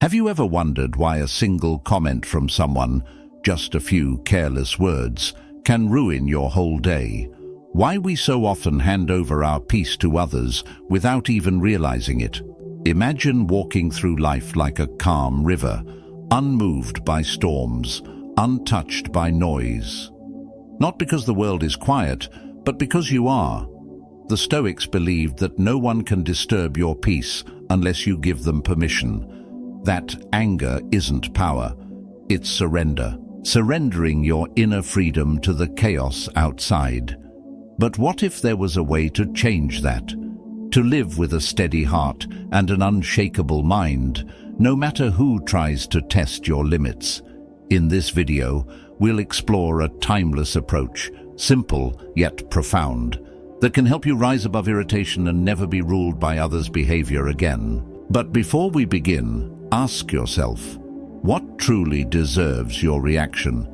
Have you ever wondered why a single comment from someone, just a few careless words, can ruin your whole day? Why we so often hand over our peace to others without even realizing it? Imagine walking through life like a calm river, unmoved by storms, untouched by noise. Not because the world is quiet, but because you are. The Stoics believed that no one can disturb your peace unless you give them permission. That anger isn't power, it's surrender. Surrendering your inner freedom to the chaos outside. But what if there was a way to change that? To live with a steady heart and an unshakable mind, no matter who tries to test your limits. In this video, we'll explore a timeless approach, simple yet profound, that can help you rise above irritation and never be ruled by others' behavior again. But before we begin, ask yourself, what truly deserves your reaction?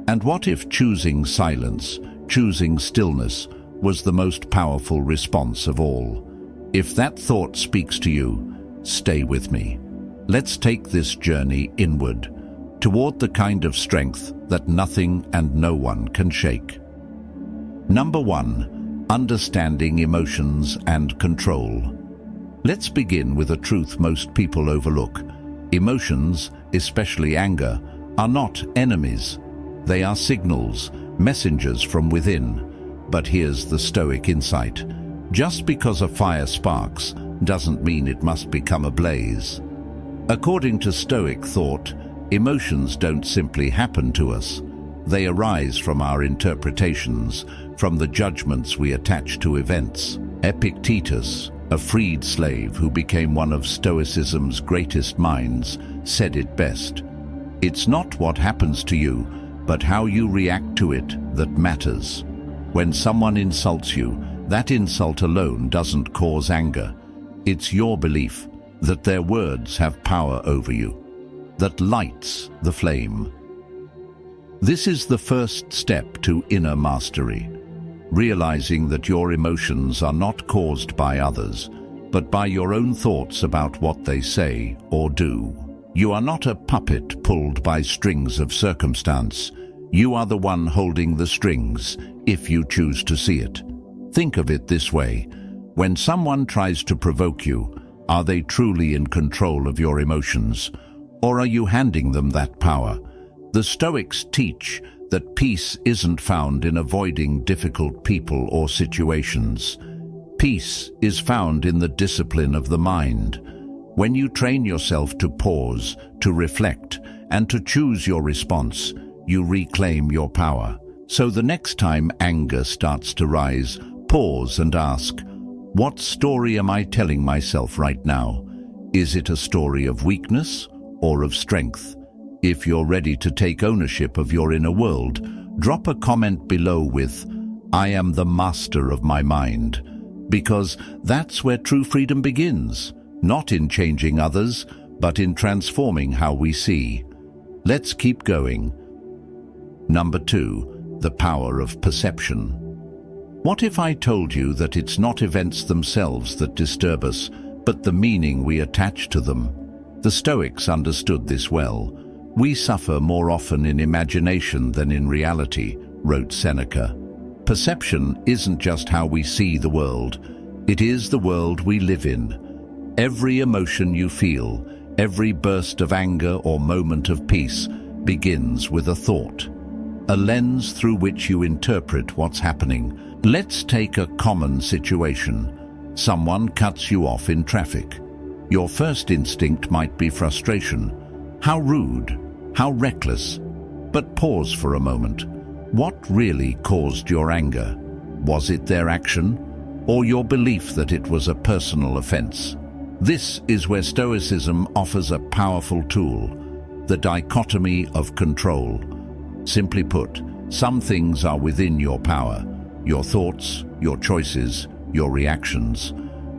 And what if choosing silence, choosing stillness, was the most powerful response of all? If that thought speaks to you, stay with me. Let's take this journey inward, toward the kind of strength that nothing and no one can shake. Number 1. Understanding emotions and control. Let's begin with a truth most people overlook. Emotions, especially anger, are not enemies. They are signals, messengers from within. But here's the Stoic insight. Just because a fire sparks doesn't mean it must become a blaze. According to Stoic thought, emotions don't simply happen to us. They arise from our interpretations, from the judgments we attach to events. Epictetus, a freed slave who became one of Stoicism's greatest minds, said it best. It's not what happens to you, but how you react to it that matters. When someone insults you, that insult alone doesn't cause anger. It's your belief that their words have power over you that lights the flame. This is the first step to inner mastery, realizing that your emotions are not caused by others, but by your own thoughts about what they say or do. You are not a puppet pulled by strings of circumstance. You are the one holding the strings, if you choose to see it. Think of it this way. When someone tries to provoke you, are they truly in control of your emotions? Or are you handing them that power? The Stoics teach that peace isn't found in avoiding difficult people or situations. Peace is found in the discipline of the mind. When you train yourself to pause, to reflect, and to choose your response, you reclaim your power. So the next time anger starts to rise, pause and ask, what story am I telling myself right now? Is it a story of weakness or of strength? If you're ready to take ownership of your inner world, drop a comment below with, I am the master of my mind, because that's where true freedom begins, not in changing others, but in transforming how we see. Let's keep going. Number 2, the power of perception. What if I told you that it's not events themselves that disturb us, but the meaning we attach to them? The Stoics understood this well. We suffer more often in imagination than in reality, wrote Seneca. Perception isn't just how we see the world, it is the world we live in. Every emotion you feel, every burst of anger or moment of peace begins with a thought, a lens through which you interpret what's happening. Let's take a common situation. Someone cuts you off in traffic. Your first instinct might be frustration. How rude, how reckless. But pause for a moment. What really caused your anger? Was it their action, or your belief that it was a personal offense? This is where Stoicism offers a powerful tool, the dichotomy of control. Simply put, some things are within your power, your thoughts, your choices, your reactions.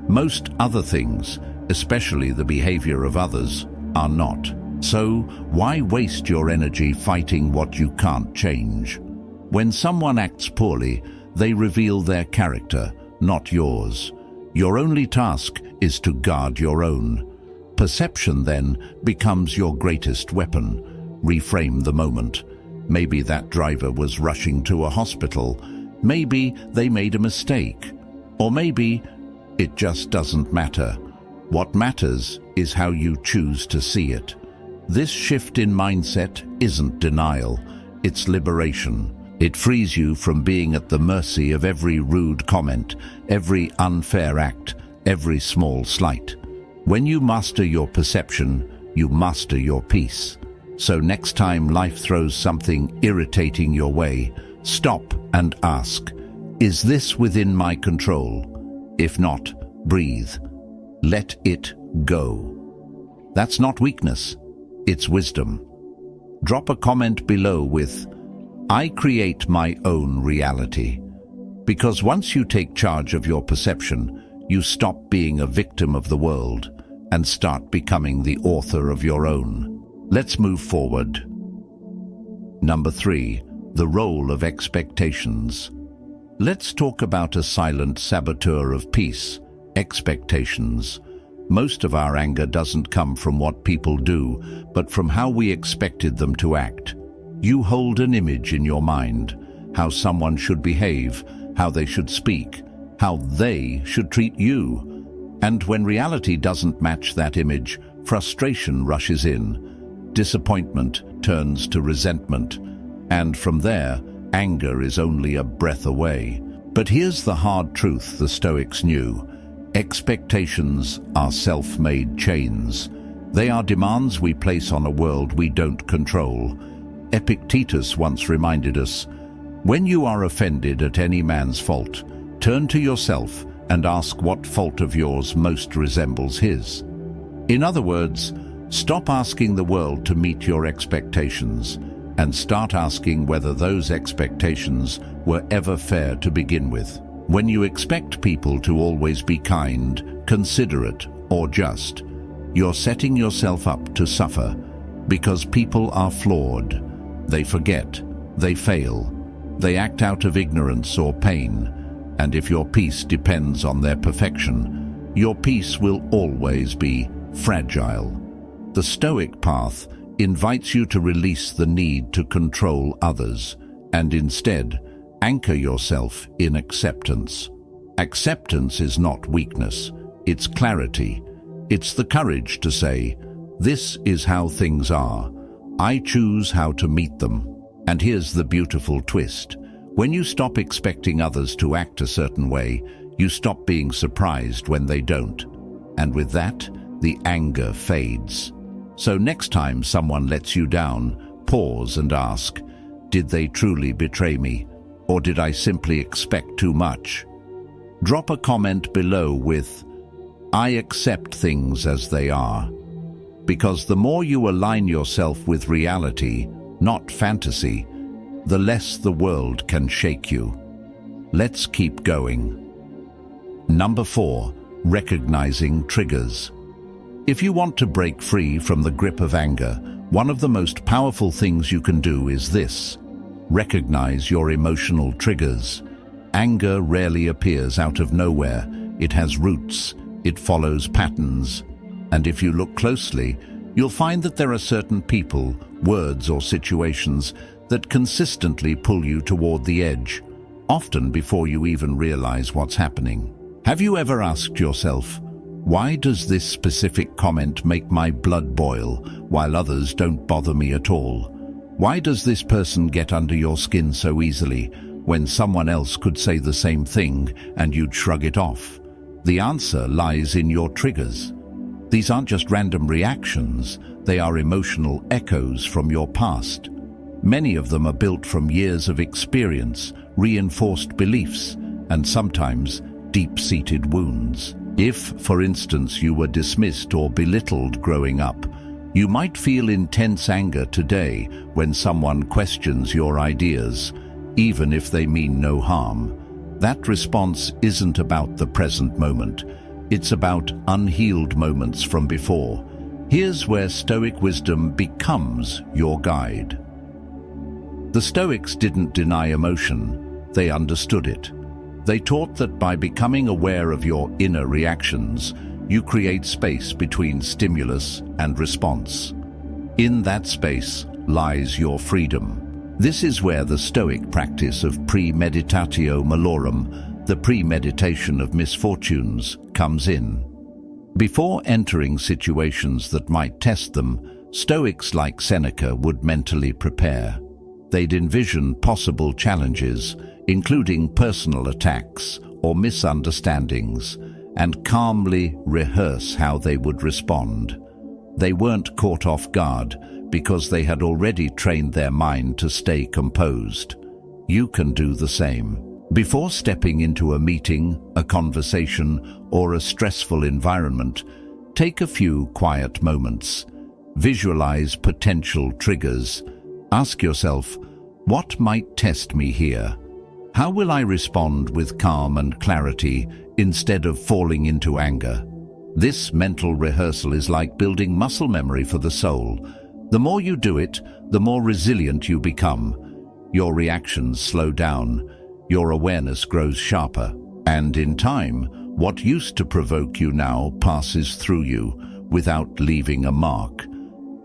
Most other things, especially the behavior of others, are not. So, why waste your energy fighting what you can't change? When someone acts poorly, they reveal their character, not yours. Your only task is to guard your own. Perception then becomes your greatest weapon. Reframe the moment. Maybe that driver was rushing to a hospital. Maybe they made a mistake. Or maybe it just doesn't matter. What matters is how you choose to see it. This shift in mindset isn't denial, it's liberation. It frees you from being at the mercy of every rude comment, every unfair act, every small slight. When you master your perception, you master your peace. So next time life throws something irritating your way, stop and ask, is this within my control? If not, breathe. Let it go. That's not weakness, it's wisdom. Drop a comment below with, I create my own reality. Because once you take charge of your perception, you stop being a victim of the world and start becoming the author of your own. Let's move forward. Number 3, the role of expectations. Let's talk about a silent saboteur of peace, expectations. Most of our anger doesn't come from what people do, but from how we expected them to act. You hold an image in your mind, how someone should behave, how they should speak, how they should treat you. And when reality doesn't match that image, frustration rushes in. Disappointment turns to resentment, and from there, anger is only a breath away. But here's the hard truth the Stoics knew. Expectations are self-made chains. They are demands we place on a world we don't control. Epictetus once reminded us, when you are offended at any man's fault, turn to yourself and ask what fault of yours most resembles his. In other words, stop asking the world to meet your expectations and start asking whether those expectations were ever fair to begin with. When you expect people to always be kind, considerate, or just, you're setting yourself up to suffer, because people are flawed. They forget, they fail, they act out of ignorance or pain, and if your peace depends on their perfection, your peace will always be fragile. The Stoic path invites you to release the need to control others and instead anchor yourself in acceptance. Acceptance is not weakness, it's clarity. It's the courage to say, this is how things are. I choose how to meet them. And here's the beautiful twist. When you stop expecting others to act a certain way, you stop being surprised when they don't. And with that, the anger fades. So next time someone lets you down, pause and ask, did they truly betray me? Or did I simply expect too much? Drop a comment below with, I accept things as they are. Because the more you align yourself with reality, not fantasy, the less the world can shake you. Let's keep going. Number 4, recognizing triggers. If you want to break free from the grip of anger, one of the most powerful things you can do is this. Recognize your emotional triggers. Anger rarely appears out of nowhere. It has roots. It follows patterns. And if you look closely, you'll find that there are certain people, words or situations that consistently pull you toward the edge, often before you even realize what's happening. Have you ever asked yourself, why does this specific comment make my blood boil while others don't bother me at all? Why does this person get under your skin so easily when someone else could say the same thing and you'd shrug it off? The answer lies in your triggers. These aren't just random reactions, they are emotional echoes from your past. Many of them are built from years of experience, reinforced beliefs, and sometimes deep-seated wounds. If, for instance, you were dismissed or belittled growing up, you might feel intense anger today when someone questions your ideas, even if they mean no harm. That response isn't about the present moment. It's about unhealed moments from before. Here's where Stoic wisdom becomes your guide. The Stoics didn't deny emotion, they understood it. They taught that by becoming aware of your inner reactions, You create space between stimulus and response. In that space lies your freedom. This is where the Stoic practice of premeditatio malorum, the premeditation of misfortunes, comes in. Before entering situations that might test them, Stoics like Seneca would mentally prepare. They'd envision possible challenges, including personal attacks or misunderstandings, and calmly rehearse how they would respond. They weren't caught off guard because they had already trained their mind to stay composed. You can do the same. Before stepping into a meeting, a conversation, or a stressful environment, take a few quiet moments. Visualize potential triggers. Ask yourself, what might test me here? How will I respond with calm and clarity instead of falling into anger? This mental rehearsal is like building muscle memory for the soul. The more you do it, the more resilient you become. Your reactions slow down, your awareness grows sharper, and in time, what used to provoke you now passes through you without leaving a mark.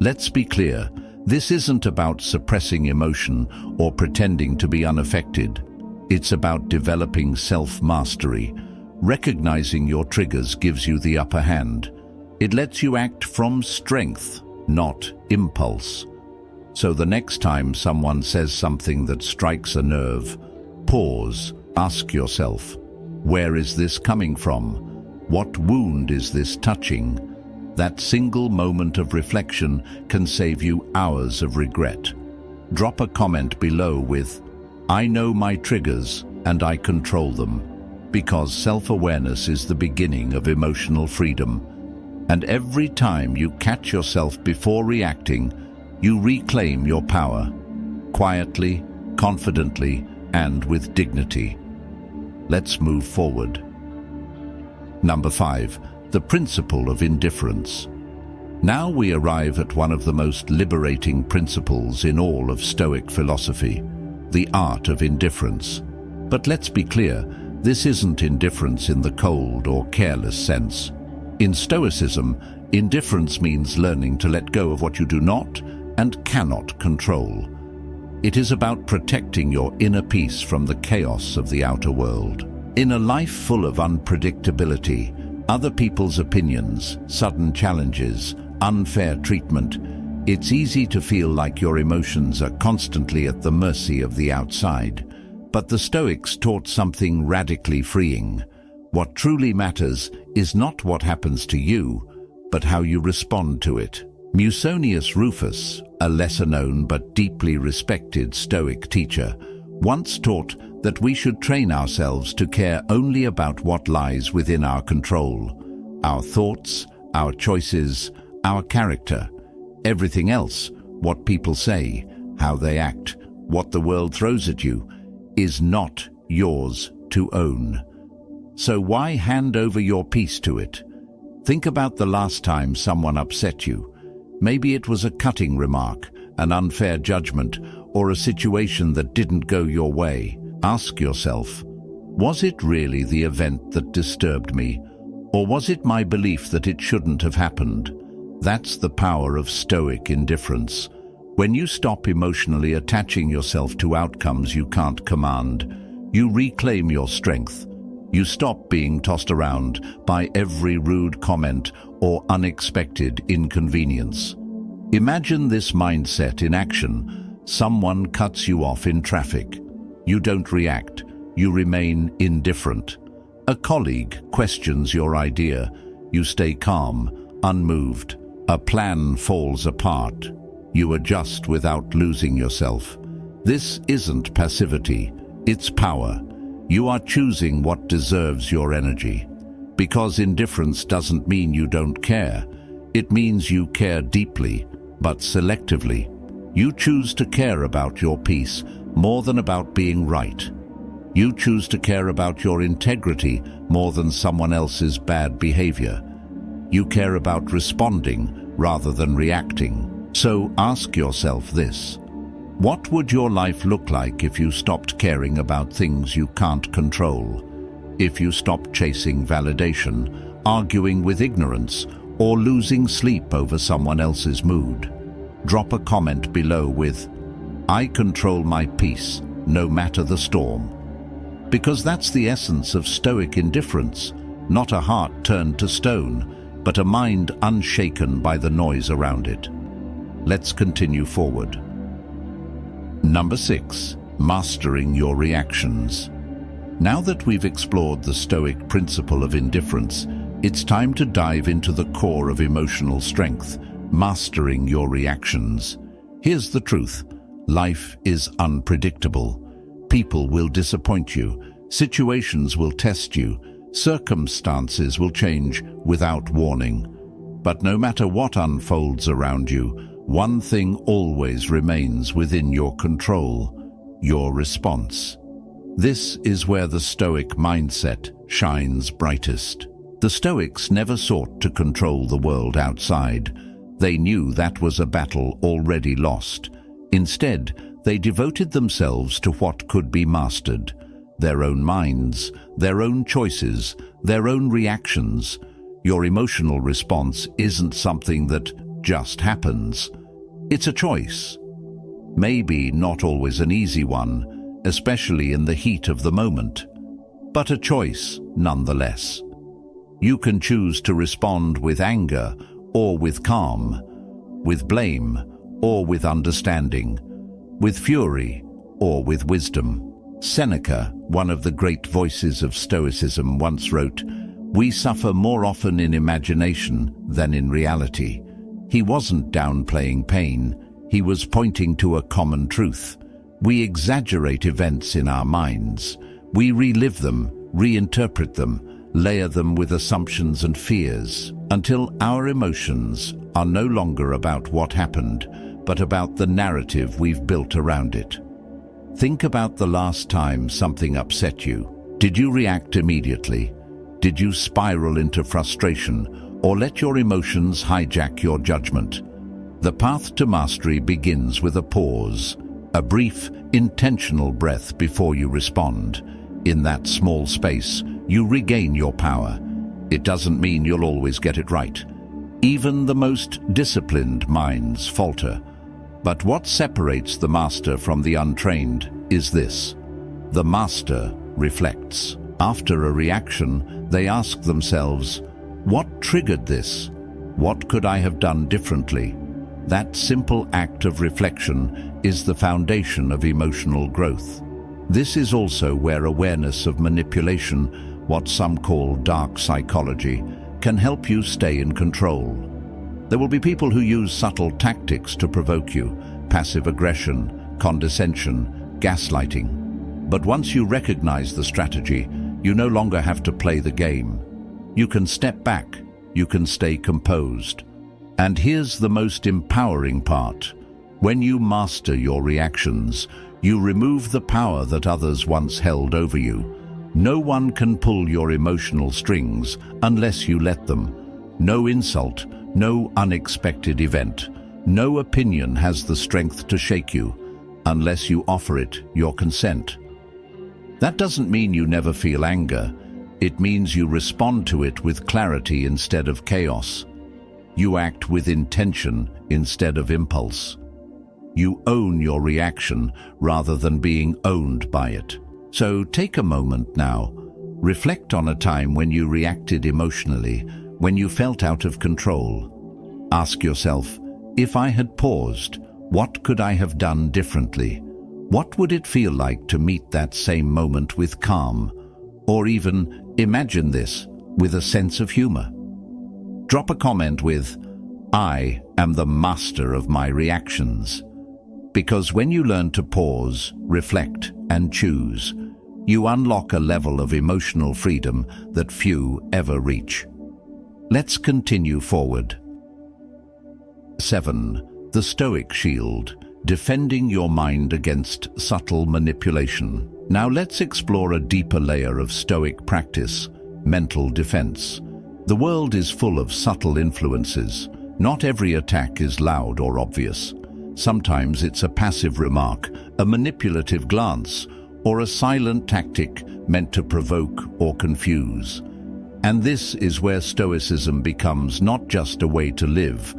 Let's be clear, this isn't about suppressing emotion or pretending to be unaffected. It's about developing self-mastery. Recognizing your triggers gives you the upper hand. It lets you act from strength, not impulse. So the next time someone says something that strikes a nerve, pause, ask yourself, where is this coming from? What wound is this touching? That single moment of reflection can save you hours of regret. Drop a comment below with, I know my triggers and I control them, because self-awareness is the beginning of emotional freedom. And every time you catch yourself before reacting, you reclaim your power, quietly, confidently, and with dignity. Let's move forward. Number 5. The principle of indifference. Now we arrive at one of the most liberating principles in all of Stoic philosophy, the art of indifference. But let's be clear, this isn't indifference in the cold or careless sense. In Stoicism, indifference means learning to let go of what you do not and cannot control. It is about protecting your inner peace from the chaos of the outer world. In a life full of unpredictability, other people's opinions, sudden challenges, unfair treatment, it's easy to feel like your emotions are constantly at the mercy of the outside. But the Stoics taught something radically freeing. What truly matters is not what happens to you, but how you respond to it. Musonius Rufus, a lesser-known but deeply respected Stoic teacher, once taught that we should train ourselves to care only about what lies within our control. Our thoughts, our choices, our character. Everything else, what people say, how they act, what the world throws at you, is not yours to own. So why hand over your peace to it? Think about the last time someone upset you. Maybe it was a cutting remark, an unfair judgment, or a situation that didn't go your way. Ask yourself, was it really the event that disturbed me, or was it my belief that it shouldn't have happened? That's the power of Stoic indifference. When you stop emotionally attaching yourself to outcomes you can't command, you reclaim your strength. You stop being tossed around by every rude comment or unexpected inconvenience. Imagine this mindset in action. Someone cuts you off in traffic. You don't react. You remain indifferent. A colleague questions your idea. You stay calm, unmoved. A plan falls apart. You adjust without losing yourself. This isn't passivity, it's power. You are choosing what deserves your energy. Because indifference doesn't mean you don't care. It means you care deeply, but selectively. You choose to care about your peace more than about being right. You choose to care about your integrity more than someone else's bad behavior. You care about responding rather than reacting. So ask yourself this. What would your life look like if you stopped caring about things you can't control? If you stopped chasing validation arguing with ignorance, or losing sleep over someone else's mood. Drop a comment below with, "I control my peace, no matter the storm." Because that's the essence of Stoic indifference, not a heart turned to stone, but a mind unshaken by the noise around it. Let's continue forward. Number 6. Mastering your reactions. Now that we've explored the Stoic principle of indifference, it's time to dive into the core of emotional strength, mastering your reactions. Here's the truth. Life is unpredictable. People will disappoint you. Situations will test you. Circumstances will change without warning. But no matter what unfolds around you, one thing always remains within your control: your response. This is where the Stoic mindset shines brightest. The Stoics never sought to control the world outside. They knew that was a battle already lost. Instead, they devoted themselves to what could be mastered: their own minds, their own choices, their own reactions. Your emotional response isn't something that just happens. It's a choice. Maybe not always an easy one, especially in the heat of the moment, but a choice nonetheless. You can choose to respond with anger or with calm, with blame or with understanding, with fury or with wisdom. Seneca, one of the great voices of Stoicism, once wrote, "We suffer more often in imagination than in reality." He wasn't downplaying pain, he was pointing to a common truth. We exaggerate events in our minds. We relive them, reinterpret them, layer them with assumptions and fears, until our emotions are no longer about what happened, but about the narrative we've built around it. Think about the last time something upset you. Did you react immediately? Did you spiral into frustration, or let your emotions hijack your judgment? The path to mastery begins with a pause, a brief, intentional breath before you respond. In that small space, you regain your power. It doesn't mean you'll always get it right. Even the most disciplined minds falter. But what separates the master from the untrained is this: the master reflects. After a reaction, they ask themselves, what triggered this? What could I have done differently? That simple act of reflection is the foundation of emotional growth. This is also where awareness of manipulation, what some call dark psychology, can help you stay in control. There will be people who use subtle tactics to provoke you: passive aggression, condescension, gaslighting. But once you recognize the strategy, you no longer have to play the game. You can step back, you can stay composed. And here's the most empowering part. When you master your reactions, you remove the power that others once held over you. No one can pull your emotional strings unless you let them. No insult, no unexpected event, no opinion has the strength to shake you unless you offer it your consent. That doesn't mean you never feel anger. It means you respond to it with clarity instead of chaos. You act with intention instead of impulse. You own your reaction rather than being owned by it. So take a moment now. Reflect on a time when you reacted emotionally, when you felt out of control. Ask yourself, if I had paused, what could I have done differently? What would it feel like to meet that same moment with calm? Or even imagine this with a sense of humor. Drop a comment with, "I am the master of my reactions." Because when you learn to pause, reflect, and choose, you unlock a level of emotional freedom that few ever reach. Let's continue forward. 7. The Stoic Shield, defending your mind against subtle manipulation. Now let's explore a deeper layer of Stoic practice, mental defense. The world is full of subtle influences. Not every attack is loud or obvious. Sometimes it's a passive remark, a manipulative glance, or a silent tactic meant to provoke or confuse. And this is where Stoicism becomes not just a way to live,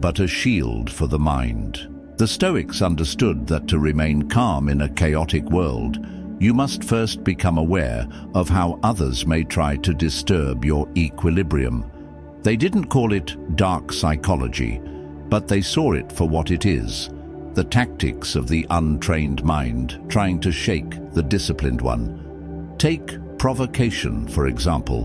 but a shield for the mind. The Stoics understood that to remain calm in a chaotic world, you must first become aware of how others may try to disturb your equilibrium. They didn't call it dark psychology, but they saw it for what it is, the tactics of the untrained mind trying to shake the disciplined one. Take provocation, for example.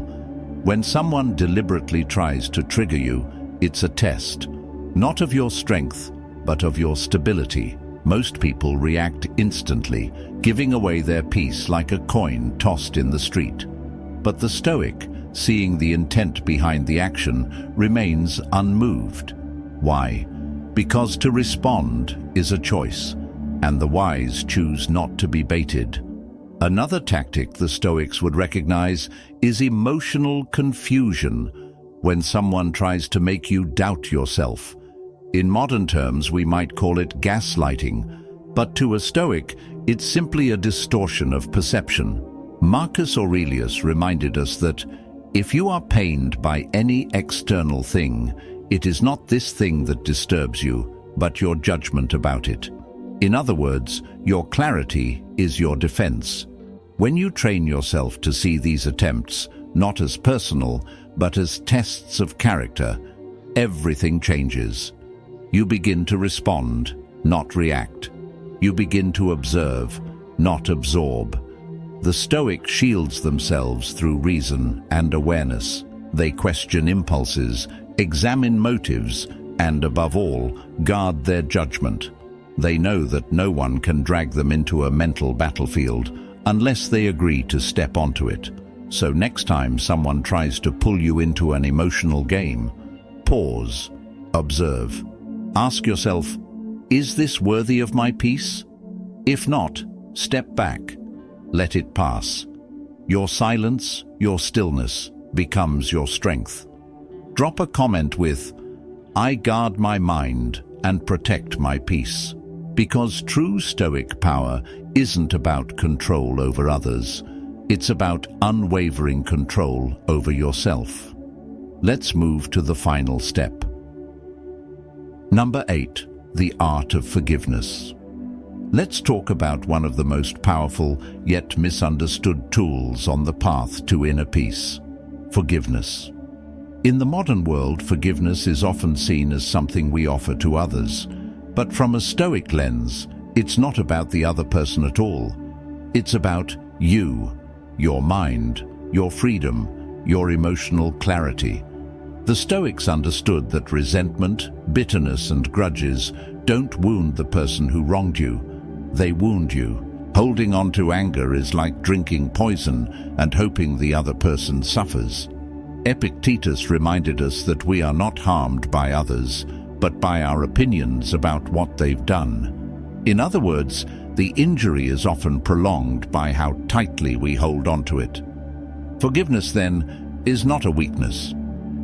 When someone deliberately tries to trigger you, it's a test, not of your strength, but of your stability. Most people react instantly, giving away their peace like a coin tossed in the street. But the Stoic, seeing the intent behind the action, remains unmoved. Why? Because to respond is a choice, and the wise choose not to be baited. Another tactic the Stoics would recognize is emotional confusion, when someone tries to make you doubt yourself. In modern terms, we might call it gaslighting, but to a Stoic, it's simply a distortion of perception. Marcus Aurelius reminded us that if you are pained by any external thing, it is not this thing that disturbs you, but your judgment about it. In other words, your clarity is your defense. When you train yourself to see these attempts, not as personal, but as tests of character, everything changes. You begin to respond, not react. You begin to observe, not absorb. The Stoic shields themselves through reason and awareness. They question impulses, examine motives, and above all, guard their judgment. They know that no one can drag them into a mental battlefield unless they agree to step onto it. So next time someone tries to pull you into an emotional game, pause, observe. Ask yourself, is this worthy of my peace? If not, step back. Let it pass. Your silence, your stillness, becomes your strength. Drop a comment with, I guard my mind and protect my peace. Because true Stoic power isn't about control over others. It's about unwavering control over yourself. Let's move to the final step. Number 8, the art of forgiveness. Let's talk about one of the most powerful yet misunderstood tools on the path to inner peace: forgiveness. In the modern world, forgiveness is often seen as something we offer to others. But from a Stoic lens, it's not about the other person at all. It's about you, your mind, your freedom, your emotional clarity. The Stoics understood that resentment, bitterness, and grudges don't wound the person who wronged you. They wound you. Holding on to anger is like drinking poison and hoping the other person suffers. Epictetus reminded us that we are not harmed by others, but by our opinions about what they've done. In other words, the injury is often prolonged by how tightly we hold on to it. Forgiveness, then, is not a weakness.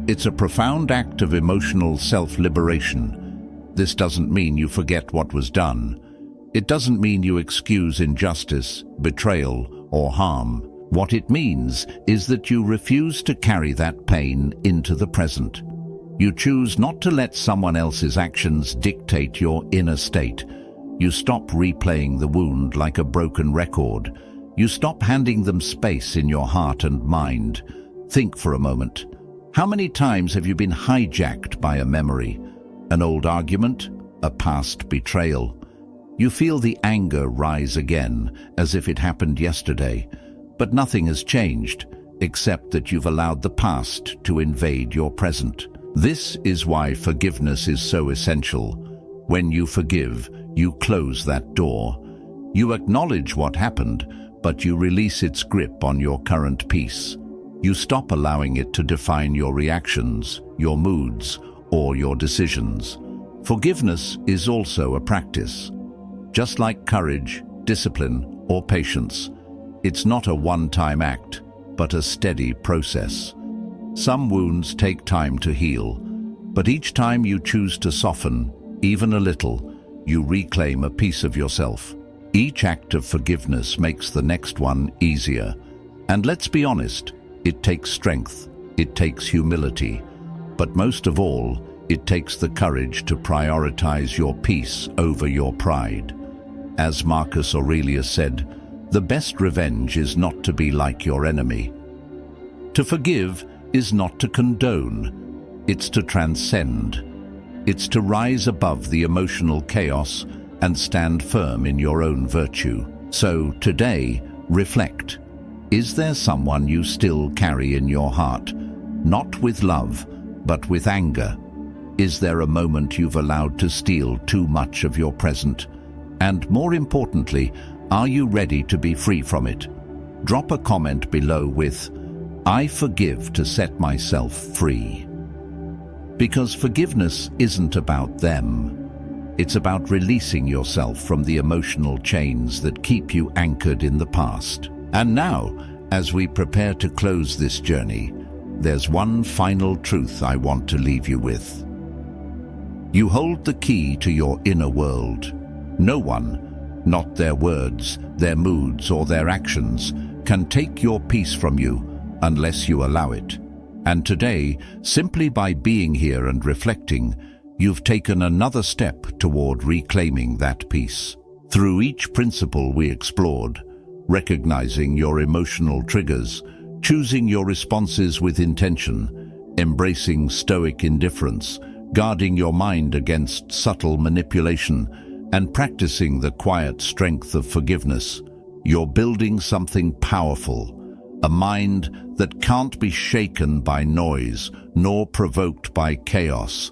It's a profound act of emotional self-liberation. This doesn't mean you forget what was done. It doesn't mean you excuse injustice, betrayal, or harm. What it means is that you refuse to carry that pain into the present. You choose not to let someone else's actions dictate your inner state. You stop replaying the wound like a broken record. You stop handing them space in your heart and mind. Think for a moment. How many times have you been hijacked by a memory, an old argument, a past betrayal? You feel the anger rise again, as if it happened yesterday, but nothing has changed, except that you've allowed the past to invade your present. This is why forgiveness is so essential. When you forgive, you close that door. You acknowledge what happened, but you release its grip on your current peace. You stop allowing it to define your reactions, your moods, or your decisions. Forgiveness is also a practice. Just like courage, discipline, or patience, it's not a one-time act, but a steady process. Some wounds take time to heal, but each time you choose to soften, even a little, you reclaim a piece of yourself. Each act of forgiveness makes the next one easier. And let's be honest, it takes strength. it takes humility, but most of all, it takes the courage to prioritize your peace over your pride. As Marcus Aurelius said, the best revenge is not to be like your enemy. To forgive is not to condone, it's to transcend. It's to rise above the emotional chaos and stand firm in your own virtue. So today, reflect. Is there someone you still carry in your heart, not with love, but with anger? Is there a moment you've allowed to steal too much of your present? And more importantly, are you ready to be free from it? Drop a comment below with, "I forgive to set myself free." Because forgiveness isn't about them. It's about releasing yourself from the emotional chains that keep you anchored in the past. And now, as we prepare to close this journey, there's one final truth I want to leave you with. You hold the key to your inner world. No one, not their words, their moods, or their actions, can take your peace from you unless you allow it. And today, simply by being here and reflecting, you've taken another step toward reclaiming that peace. Through each principle we explored, recognizing your emotional triggers, choosing your responses with intention, embracing Stoic indifference, guarding your mind against subtle manipulation, and practicing the quiet strength of forgiveness, you're building something powerful, a mind that can't be shaken by noise nor provoked by chaos.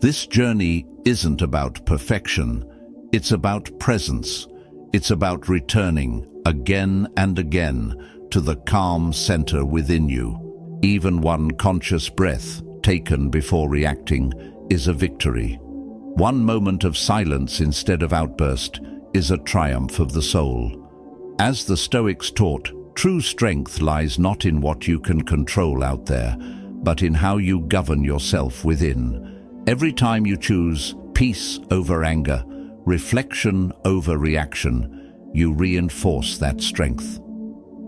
This journey isn't about perfection, it's about presence. It's about returning again and again to the calm center within you. Even one conscious breath taken before reacting is a victory. One moment of silence instead of outburst is a triumph of the soul. As the Stoics taught, true strength lies not in what you can control out there, but in how you govern yourself within. Every time you choose peace over anger, reflection over reaction, you reinforce that strength.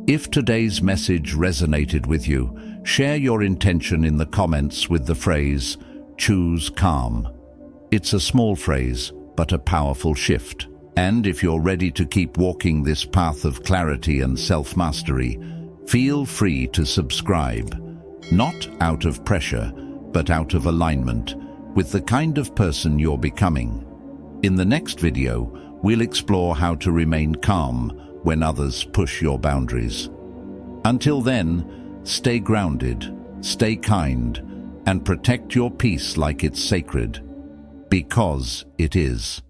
If today's message resonated with you, share your intention in the comments with the phrase, "Choose calm." It's a small phrase, but a powerful shift. And if you're ready to keep walking this path of clarity and self-mastery, feel free to subscribe, not out of pressure, but out of alignment with the kind of person you're becoming. In the next video, we'll explore how to remain calm when others push your boundaries. Until then, stay grounded, stay kind, and protect your peace like it's sacred, because it is.